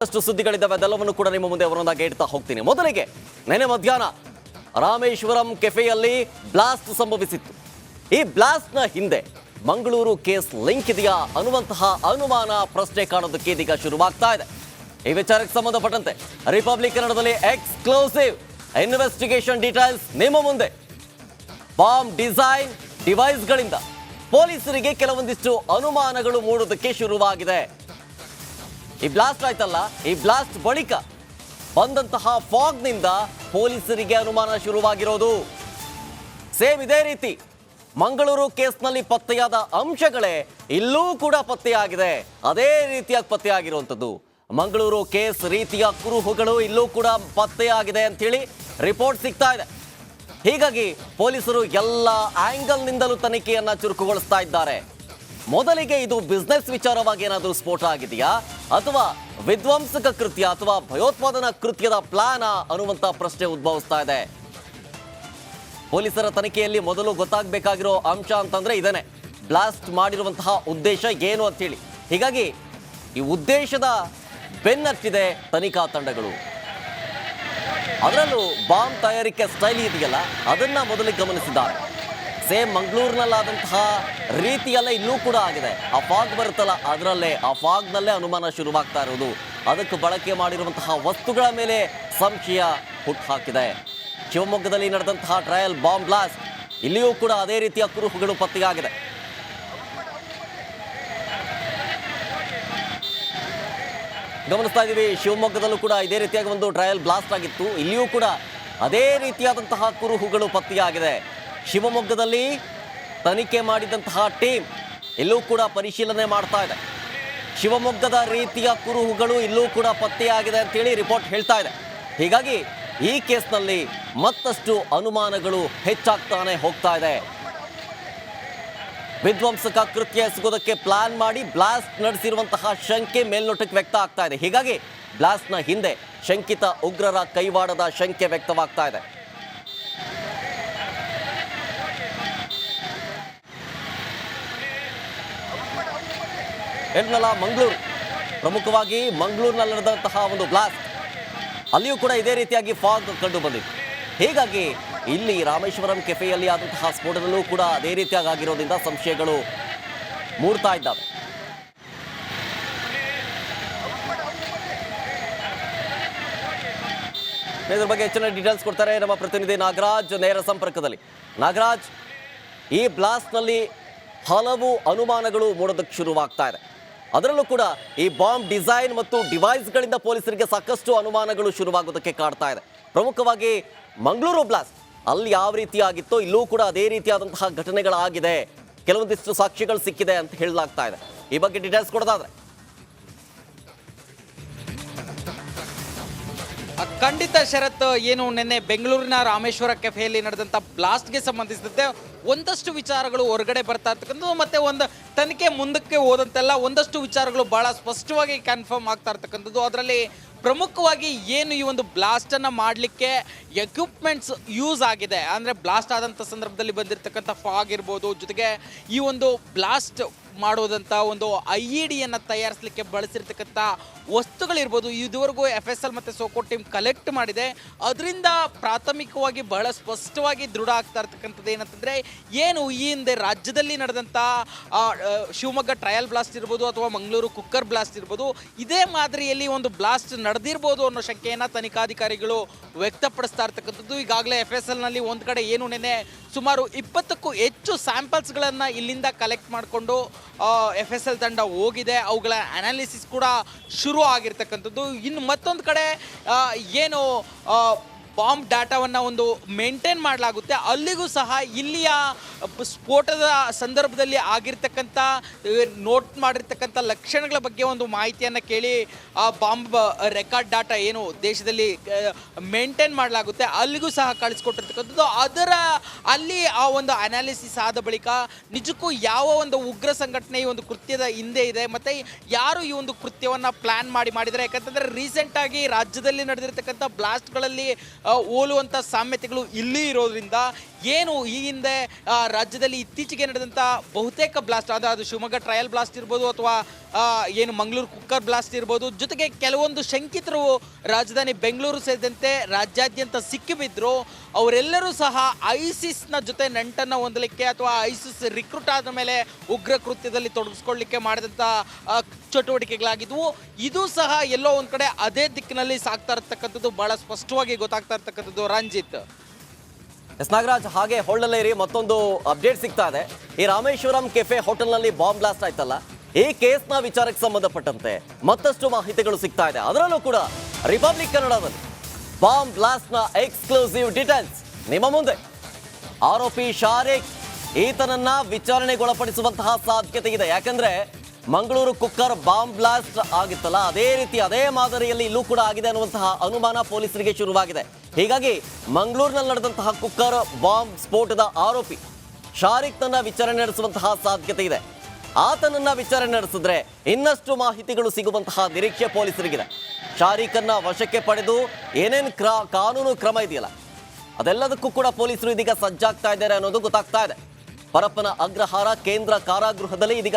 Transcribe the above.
ಅಷ್ಟು ಸುದ್ದಿಗಳಿದ್ದಾವೆ ಅದೆಲ್ಲವನ್ನು ಕೂಡ ನಿಮ್ಮ ಮುಂದೆ ಅವರೊಂದಾಗಿ ಇಡ್ತಾ ಹೋಗ್ತೀನಿ. ಮೊದಲಿಗೆ ನೆನೆ ಮಧ್ಯಾಹ್ನ ರಾಮೇಶ್ವರಂ ಕೆಫೆಯಲ್ಲಿ ಬ್ಲಾಸ್ಟ್ ಸಂಭವಿಸಿತ್ತು. ಈ ಬ್ಲಾಸ್ಟ್ನ ಹಿಂದೆ ಮಂಗಳೂರು ಕೇಸ್ ಲಿಂಕ್ ಇದೆಯಾ ಅನ್ನುವಂತಹ ಅನುಮಾನ ಪ್ರಶ್ನೆ ಕಾಣೋದಕ್ಕೆ ಇದೀಗ ಶುರುವಾಗ್ತಾ ಇದೆ. ಈ ವಿಚಾರಕ್ಕೆ ಸಂಬಂಧಪಟ್ಟಂತೆ ರಿಪಬ್ಲಿಕ್ ಕನ್ನಡದಲ್ಲಿ ಎಕ್ಸ್ಕ್ಲೂಸಿವ್ ಇನ್ವೆಸ್ಟಿಗೇಷನ್ ಡೀಟೇಲ್ಸ್ ನಿಮ್ಮ ಮುಂದೆ. ಬಾಂಬ್ ಡಿಸೈನ್ ಡಿವೈಸ್ಗಳಿಂದ ಪೊಲೀಸರಿಗೆ ಕೆಲವೊಂದಿಷ್ಟು ಅನುಮಾನಗಳು ಮೂಡೋದಕ್ಕೆ ಶುರುವಾಗಿದೆ. ಈ ಬ್ಲಾಸ್ಟ್ ಆಯ್ತಲ್ಲ, ಈ ಬ್ಲಾಸ್ಟ್ ಬಳಿಕ ಬಂದಂತಹ ಫಾಗ್ನಿಂದ ಪೊಲೀಸರಿಗೆ ಅನುಮಾನ ಶುರುವಾಗಿರೋದು. ಸೇಮ್ ಇದೇ ರೀತಿ ಮಂಗಳೂರು ಕೇಸ್ನಲ್ಲಿ ಪತ್ತೆಯಾದ ಅಂಶಗಳೇ ಇಲ್ಲೂ ಕೂಡ ಪತ್ತೆಯಾಗಿದೆ. ಅದೇ ರೀತಿಯಾಗಿ ಪತ್ತೆಯಾಗಿರುವಂಥದ್ದು ಮಂಗಳೂರು ಕೇಸ್ ರೀತಿಯ ಕುರುಹುಗಳು ಇಲ್ಲೂ ಕೂಡ ಪತ್ತೆಯಾಗಿದೆ ಅಂತೇಳಿ ರಿಪೋರ್ಟ್ ಸಿಗ್ತಾ ಇದೆ. ಹೀಗಾಗಿ ಪೊಲೀಸರು ಎಲ್ಲ ಆಂಗಲ್ನಿಂದಲೂ ತನಿಖೆಯನ್ನ ಚುರುಕುಗೊಳಿಸ್ತಾ ಇದ್ದಾರೆ. ಮೊದಲಿಗೆ ಇದು ಬಿಸ್ನೆಸ್ ವಿಚಾರವಾಗಿ ಏನಾದರೂ ಸ್ಫೋಟ ಆಗಿದೆಯಾ ಅಥವಾ ವಿಧ್ವಂಸಕ ಕೃತ್ಯ ಅಥವಾ ಭಯೋತ್ಪಾದನಾ ಕೃತ್ಯದ ಪ್ಲಾನ್ ಅನ್ನುವಂಥ ಪ್ರಶ್ನೆ ಉದ್ಭವಿಸ್ತಾ ಇದೆ. ಪೊಲೀಸರ ತನಿಖೆಯಲ್ಲಿ ಮೊದಲು ಗೊತ್ತಾಗಬೇಕಾಗಿರೋ ಅಂಶ ಅಂತಂದ್ರೆ ಇದೇನೆ, ಬ್ಲಾಸ್ಟ್ ಮಾಡಿರುವಂತಹ ಉದ್ದೇಶ ಏನು ಅಂತೇಳಿ. ಹೀಗಾಗಿ ಈ ಉದ್ದೇಶದ ಬೆನ್ನಟ್ಟಿದೆ ತನಿಖಾ ತಂಡಗಳು. ಅದರಲ್ಲೂ ಬಾಂಬ್ ತಯಾರಿಕೆ ಸ್ಟೈಲ್ ಇದೆಯಲ್ಲ, ಅದನ್ನ ಮೊದಲಿಗೆ ಗಮನಿಸಿದ್ದಾರೆ. ಸೇಮ್ ಮಂಗಳೂರಿನಲ್ಲಾದಂತಹ ರೀತಿಯಲ್ಲೇ ಇಲ್ಲೂ ಕೂಡ ಆಗಿದೆ. ಆ ಫಾಗ್ ಬರುತ್ತಲ್ಲ, ಅದರಲ್ಲೇ ಆ ಫಾಗ್ನಲ್ಲೇ ಅನುಮಾನ ಶುರುವಾಗ್ತಾ ಇರೋದು. ಅದಕ್ಕೆ ಬಳಕೆ ಮಾಡಿರುವಂತಹ ವಸ್ತುಗಳ ಮೇಲೆ ಸಂಶಯ ಹುಟ್ಟುಹಾಕಿದೆ. ಶಿವಮೊಗ್ಗದಲ್ಲಿ ನಡೆದಂತಹ ಟ್ರಯಲ್ ಬಾಂಬ್ ಬ್ಲಾಸ್ಟ್, ಇಲ್ಲಿಯೂ ಕೂಡ ಅದೇ ರೀತಿಯ ಕುರುಹುಗಳು ಪತ್ತೆಯಾಗಿದೆ. ಗಮನಿಸ್ತಾ ಇದ್ದೀವಿ, ಶಿವಮೊಗ್ಗದಲ್ಲೂ ಕೂಡ ಇದೇ ರೀತಿಯಾಗಿ ಒಂದು ಟ್ರಯಲ್ ಬ್ಲಾಸ್ಟ್ ಆಗಿತ್ತು. ಇಲ್ಲಿಯೂ ಕೂಡ ಅದೇ ರೀತಿಯಾದಂತಹ ಕುರುಹುಗಳು ಪತ್ತೆಯಾಗಿದೆ. ಶಿವಮೊಗ್ಗದಲ್ಲಿ ತನಿಖೆ ಮಾಡಿದಂತಹ ಟೀಮ್ ಇಲ್ಲೂ ಕೂಡ ಪರಿಶೀಲನೆ ಮಾಡ್ತಾ ಇದೆ. ಶಿವಮೊಗ್ಗದ ರೀತಿಯ ಕುರುಹುಗಳು ಇಲ್ಲೂ ಕೂಡ ಪತ್ತೆಯಾಗಿದೆ ಅಂತೇಳಿ ರಿಪೋರ್ಟ್ ಹೇಳ್ತಾ ಇದೆ. ಹೀಗಾಗಿ ಈ ಕೇಸ್ನಲ್ಲಿ ಮತ್ತಷ್ಟು ಅನುಮಾನಗಳು ಹೆಚ್ಚಾಗ್ತಾನೆ ಹೋಗ್ತಾ ಇದೆ. ವಿಧ್ವಂಸಕ ಕೃತ್ಯ ಎಸಗೋದಕ್ಕೆ ಪ್ಲಾನ್ ಮಾಡಿ ಬ್ಲಾಸ್ಟ್ ನಡೆಸಿರುವಂತಹ ಶಂಕೆ ಮೇಲ್ನೋಟಕ್ಕೆ ವ್ಯಕ್ತ ಆಗ್ತಾ ಇದೆ. ಹೀಗಾಗಿ ಬ್ಲಾಸ್ಟ್ನ ಹಿಂದೆ ಶಂಕಿತ ಉಗ್ರರ ಕೈವಾಡದ ಶಂಕೆ ವ್ಯಕ್ತವಾಗ್ತಾ ಇದೆ. ಏನಲ್ಲ, ಮಂಗಳೂರು, ಪ್ರಮುಖವಾಗಿ ಮಂಗಳೂರಿನಲ್ಲಿ ನಡೆದಂತಹ ಒಂದು ಬ್ಲಾಸ್ಟ್, ಅಲ್ಲಿಯೂ ಕೂಡ ಇದೇ ರೀತಿಯಾಗಿ ಫಾಗ್ ಕಂಡು ಬಂದಿತ್ತು. ಹೀಗಾಗಿ ಇಲ್ಲಿ ರಾಮೇಶ್ವರಂ ಕೆಫೆಯಲ್ಲಿ ಆದಂತಹ ಸ್ಫೋಟದಲ್ಲೂ ಕೂಡ ಅದೇ ರೀತಿಯಾಗಿ ಆಗಿರೋದ್ರಿಂದ ಸಂಶಯಗಳು ಮೂಡ್ತಾ ಇದ್ದಾವೆ. ಇದ್ರ ಬಗ್ಗೆ ಹೆಚ್ಚಿನ ಡೀಟೇಲ್ಸ್ ಕೊಡ್ತಾರೆ ನಮ್ಮ ಪ್ರತಿನಿಧಿ ನಾಗರಾಜ್ ನೇರ ಸಂಪರ್ಕದಲ್ಲಿ. ನಾಗರಾಜ್, ಈ ಬ್ಲಾಸ್ಟ್ನಲ್ಲಿ ಹಲವು ಅನುಮಾನಗಳು ಮೂಡೋದಕ್ಕೆ ಶುರುವಾಗ್ತಾ ಇದೆ. ಅದರಲ್ಲೂ ಕೂಡ ಈ ಬಾಂಬ್ ಡಿಸೈನ್ ಮತ್ತು ಡಿವೈಸ್ಗಳಿಂದ ಪೊಲೀಸರಿಗೆ ಸಾಕಷ್ಟು ಅನುಮಾನಗಳು ಶುರುವಾಗೋದಕ್ಕೆ ಕಾಡ್ತಾ ಇದೆ. ಪ್ರಮುಖವಾಗಿ ಮಂಗಳೂರು ಬ್ಲಾಸ್ಟ್ ಅಲ್ಲಿ ಯಾವ ರೀತಿಯಾಗಿತ್ತೋ ಇಲ್ಲೂ ಕೂಡ ಅದೇ ರೀತಿಯಾದಂತಹ ಘಟನೆಗಳಾಗಿದೆ. ಕೆಲವೊಂದಿಷ್ಟು ಸಾಕ್ಷ್ಯಗಳು ಸಿಕ್ಕಿದೆ ಅಂತ ಹೇಳಲಾಗ್ತಾ ಇದೆ. ಈ ಬಗ್ಗೆ ಡೀಟೇಲ್ಸ್ ಕೊಡೋದಾದ್ರೆ ಖಂಡಿತ ಶರತ್, ಏನು ನಿನ್ನೆ ಬೆಂಗಳೂರಿನ ರಾಮೇಶ್ವರ ಕೆಫೆಯಲ್ಲಿ ನಡೆದಂಥ ಬ್ಲಾಸ್ಟ್ಗೆ ಸಂಬಂಧಿಸಿದಂತೆ ಒಂದಷ್ಟು ವಿಚಾರಗಳು ಹೊರಗಡೆ ಬರ್ತಾ ಇರ್ತಕ್ಕಂಥದ್ದು, ಮತ್ತೆ ಒಂದು ತನಿಖೆ ಮುಂದಕ್ಕೆ ಹೋದಂತೆಲ್ಲ ಒಂದಷ್ಟು ವಿಚಾರಗಳು ಬಹಳ ಸ್ಪಷ್ಟವಾಗಿ ಕನ್ಫರ್ಮ್ ಆಗ್ತಾ ಇರ್ತಕ್ಕಂಥದ್ದು. ಅದರಲ್ಲಿ ಪ್ರಮುಖವಾಗಿ ಏನು ಈ ಒಂದು ಬ್ಲಾಸ್ಟನ್ನು ಮಾಡಲಿಕ್ಕೆ ಎಕ್ವಿಪ್ಮೆಂಟ್ಸ್ ಯೂಸ್ ಆಗಿದೆ, ಅಂದರೆ ಬ್ಲಾಸ್ಟ್ ಆದಂಥ ಸಂದರ್ಭದಲ್ಲಿ ಬಂದಿರತಕ್ಕಂಥ ಫಾಗ್ ಇರ್ಬೋದು, ಜೊತೆಗೆ ಈ ಒಂದು ಬ್ಲಾಸ್ಟ್ ಮಾಡೋದಂಥ ಒಂದು IEDಯನ್ನು ತಯಾರಿಸಲಿಕ್ಕೆ ಬಳಸಿರ್ತಕ್ಕಂಥ ವಸ್ತುಗಳಿರ್ಬೋದು, ಇದುವರೆಗೂ FSL ಮತ್ತು ಸೋಕೋ ಟೀಮ್ ಕಲೆಕ್ಟ್ ಮಾಡಿದೆ. ಅದರಿಂದ ಪ್ರಾಥಮಿಕವಾಗಿ ಬಹಳ ಸ್ಪಷ್ಟವಾಗಿ ದೃಢ ಆಗ್ತಾ ಇರ್ತಕ್ಕಂಥದ್ದು ಏನಂತಂದರೆ, ಏನು ಈ ಹಿಂದೆ ರಾಜ್ಯದಲ್ಲಿ ನಡೆದಂಥ ಶಿವಮೊಗ್ಗ ಟ್ರಯಲ್ ಬ್ಲಾಸ್ಟ್ ಇರ್ಬೋದು ಅಥವಾ ಮಂಗಳೂರು ಕುಕ್ಕರ್ ಬ್ಲಾಸ್ಟ್ ಇರ್ಬೋದು, ಇದೇ ಮಾದರಿಯಲ್ಲಿ ಒಂದು ಬ್ಲಾಸ್ಟ್ ನಡೆದಿರ್ಬೋದು ಅನ್ನೋ ಶಂಕೆಯನ್ನು ತನಿಖಾಧಿಕಾರಿಗಳು ವ್ಯಕ್ತಪಡಿಸ್ತಾ ಇರ್ತಕ್ಕಂಥದ್ದು. ಈಗಾಗಲೇ FSLನಲ್ಲಿ ಒಂದು ಕಡೆ ಏನು ನೆನೆ ಸುಮಾರು 20ಕ್ಕೂ ಹೆಚ್ಚು ಸ್ಯಾಂಪಲ್ಸ್ಗಳನ್ನು ಇಲ್ಲಿಂದ ಕಲೆಕ್ಟ್ ಮಾಡಿಕೊಂಡು FSL ತಂಡ ಹೋಗಿದೆ. ಅವುಗಳ ಅನಾಲಿಸಿಸ್ ಕೂಡ ಶುರು ಆಗಿರ್ತಕ್ಕಂಥದ್ದು. ಇನ್ನು ಮತ್ತೊಂದು ಕಡೆ ಏನು ಬಾಂಬ್ ಡಾಟಾವನ್ನು ಒಂದು ಮೇಂಟೈನ್ ಮಾಡಲಾಗುತ್ತೆ, ಅಲ್ಲಿಗೂ ಸಹ ಇಲ್ಲಿಯ ಸ್ಫೋಟದ ಸಂದರ್ಭದಲ್ಲಿ ಆಗಿರ್ತಕ್ಕಂಥ ನೋಟ್ ಮಾಡಿರ್ತಕ್ಕಂಥ ಲಕ್ಷಣಗಳ ಬಗ್ಗೆ ಒಂದು ಮಾಹಿತಿಯನ್ನು ಕೇಳಿ ಆ ಬಾಂಬ್ ರೆಕಾರ್ಡ್ ಡಾಟಾ ಏನು ದೇಶದಲ್ಲಿ ಮೇಂಟೈನ್ ಮಾಡಲಾಗುತ್ತೆ ಅಲ್ಲಿಗೂ ಸಹ ಕಳಿಸ್ಕೊಟ್ಟಿರ್ತಕ್ಕಂಥದ್ದು. ಅಲ್ಲಿ ಆ ಒಂದು ಅನಾಲಿಸಿಸ್ ಆದ ಬಳಿಕ ನಿಜಕ್ಕೂ ಯಾವ ಒಂದು ಉಗ್ರ ಸಂಘಟನೆ ಈ ಒಂದು ಕೃತ್ಯದ ಹಿಂದೆ ಇದೆ, ಮತ್ತು ಯಾರು ಈ ಒಂದು ಕೃತ್ಯವನ್ನು ಪ್ಲ್ಯಾನ್ ಮಾಡಿದರೆ, ಯಾಕಂತಂದರೆ ರೀಸೆಂಟಾಗಿ ರಾಜ್ಯದಲ್ಲಿ ನಡೆದಿರ್ತಕ್ಕಂಥ ಬ್ಲಾಸ್ಟ್ಗಳಲ್ಲಿ ಹೋಲುವಂಥ ಸಾಮ್ಯತೆಗಳು ಇಲ್ಲಿ ಇರೋದ್ರಿಂದ ಏನು ಈ ಹಿಂದೆ ರಾಜ್ಯದಲ್ಲಿ ಇತ್ತೀಚೆಗೆ ನಡೆದಂಥ ಬಹುತೇಕ ಬ್ಲಾಸ್ಟ್ ಅದು ಶಿವಮೊಗ್ಗ ಟ್ರಯಲ್ ಬ್ಲಾಸ್ಟ್ ಇರ್ಬೋದು ಅಥವಾ ಏನು ಮಂಗಳೂರು ಕುಕ್ಕರ್ ಬ್ಲಾಸ್ಟ್ ಇರ್ಬೋದು, ಜೊತೆಗೆ ಕೆಲವೊಂದು ಶಂಕಿತರು ರಾಜಧಾನಿ ಬೆಂಗಳೂರು ಸೇರಿದಂತೆ ರಾಜ್ಯಾದ್ಯಂತ ಸಿಕ್ಕಿಬಿದ್ರು ಅವರೆಲ್ಲರೂ ಸಹ ಐಸಿಸ್ನ ಜೊತೆ ನಂಟನ್ನು ಹೊಂದಲಿಕ್ಕೆ ಅಥವಾ ಐಸಿಸ್ ರಿಕ್ರೂಟ್ ಆದ ಮೇಲೆ ಉಗ್ರ ಕೃತ್ಯದಲ್ಲಿ ತೊಡಗಿಸ್ಕೊಳ್ಳಿಕ್ಕೆ ಮಾಡಿದಂಥ ಚಟುವಟಿಕೆಗಳಾಗಿದ್ವು. ಇದು ಸಹ ಎಲ್ಲೋ ಒಂದು ಕಡೆ ಅದೇ ದಿಕ್ಕಿನಲ್ಲಿ ಸಾಗ್ತಾ ಇರತಕ್ಕಂಥದ್ದು ಬಹಳ ಸ್ಪಷ್ಟವಾಗಿ ಗೊತ್ತಾಗ್ತಾ ಇರ್ತಕ್ಕಂಥದ್ದು. ರಂಜಿತ್. ಎಸ್ ನಾಗರಾಜ್, ಹಾಗೆ ಹೊಳ್ಳಲೇರಿ ಮತ್ತೊಂದು ಅಪ್ಡೇಟ್ ಸಿಗ್ತಾ ಇದೆ. ಈ ರಾಮೇಶ್ವರಂ ಕೆಫೆ ಹೋಟೆಲ್ನಲ್ಲಿ ಬಾಂಬ್ ಬ್ಲಾಸ್ಟ್ ಆಯ್ತಲ್ಲ, ಈ ಕೇಸ್ನ ವಿಚಾರಕ್ಕೆ ಸಂಬಂಧಪಟ್ಟಂತೆ ಮತ್ತಷ್ಟು ಮಾಹಿತಿಗಳು ಸಿಗ್ತಾ ಇದೆ. ಅದರಲ್ಲೂ ಕೂಡ ರಿಪಬ್ಲಿಕ್ ಕನ್ನಡದಲ್ಲಿ ಬಾಂಬ್ ಬ್ಲಾಸ್ಟ್ನ ಎಕ್ಸ್ಕ್ಲೂಸಿವ್ ಡೀಟೇಲ್ಸ್ ನಿಮ್ಮ ಮುಂದೆ. ಆರೋಪಿ ಶಾರಿಕ್ ಈತನನ್ನ ವಿಚಾರಣೆಗೊಳಪಡಿಸುವಂತಹ ಸಾಧ್ಯತೆ ಇದೆ. ಯಾಕಂದ್ರೆ ಮಂಗಳೂರು ಕುಕ್ಕರ್ ಬಾಂಬ್ ಬ್ಲಾಸ್ಟ್ ಆಗಿತ್ತಲ್ಲ, ಅದೇ ರೀತಿ ಅದೇ ಮಾದರಿಯಲ್ಲಿ ಇಲ್ಲೂ ಕೂಡ ಆಗಿದೆ ಅನ್ನುವಂತಹ ಅನುಮಾನ ಪೊಲೀಸರಿಗೆ ಶುರುವಾಗಿದೆ. ಹೀಗಾಗಿ ಮಂಗಳೂರಿನಲ್ಲಿ ನಡೆದಂತಹ ಕುಕ್ಕರ್ ಬಾಂಬ್ ಸ್ಫೋಟದ ಆರೋಪಿ ಶಾರಿಕ್ನನ್ನ ವಿಚಾರಣೆ ನಡೆಸುವಂತಹ ಸಾಧ್ಯತೆ ಇದೆ. ಆತನನ್ನ ವಿಚಾರಣೆ ನಡೆಸಿದ್ರೆ ಇನ್ನಷ್ಟು ಮಾಹಿತಿಗಳು ಸಿಗುವಂತಹ ನಿರೀಕ್ಷೆ ಪೊಲೀಸರಿಗಿದೆ. ಶಾರಿಕನ್ನ ವಶಕ್ಕೆ ಪಡೆದು ಏನೇನು ಕಾನೂನು ಕ್ರಮ ಇದೆಯಲ್ಲ ಅದೆಲ್ಲದಕ್ಕೂ ಕೂಡ ಪೊಲೀಸರು ಇದೀಗ ಸಜ್ಜಾಗ್ತಾ ಇದ್ದಾರೆ ಅನ್ನೋದು ಗೊತ್ತಾಗ್ತಾ ಇದೆ. ಪರಪ್ಪನ ಅಗ್ರಹಾರ ಕೇಂದ್ರ ಕಾರಾಗೃಹದಲ್ಲಿ ಇದೀಗ